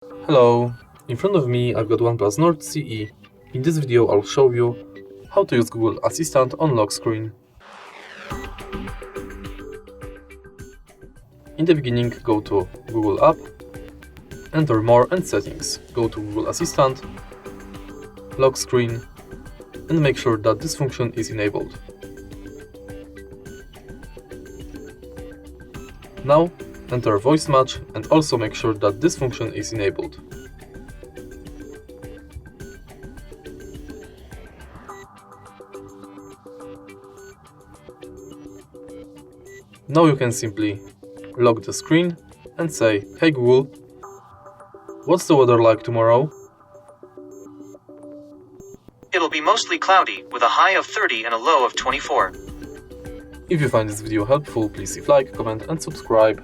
Hello, in front of me I've got OnePlus Nord CE. In this video I'll show you how to use Google Assistant on lock screen. In the beginning, go to Google app, enter More and Settings, go to Google Assistant, lock screen, and make sure that this function is enabled. Now enter voice match and also make sure that this function is enabled. Now you can simply lock the screen and say, "Hey Google, what's the weather like tomorrow?" It'll be mostly cloudy, with a high of 30 and a low of 24. If you find this video helpful, please leave a like, comment and subscribe.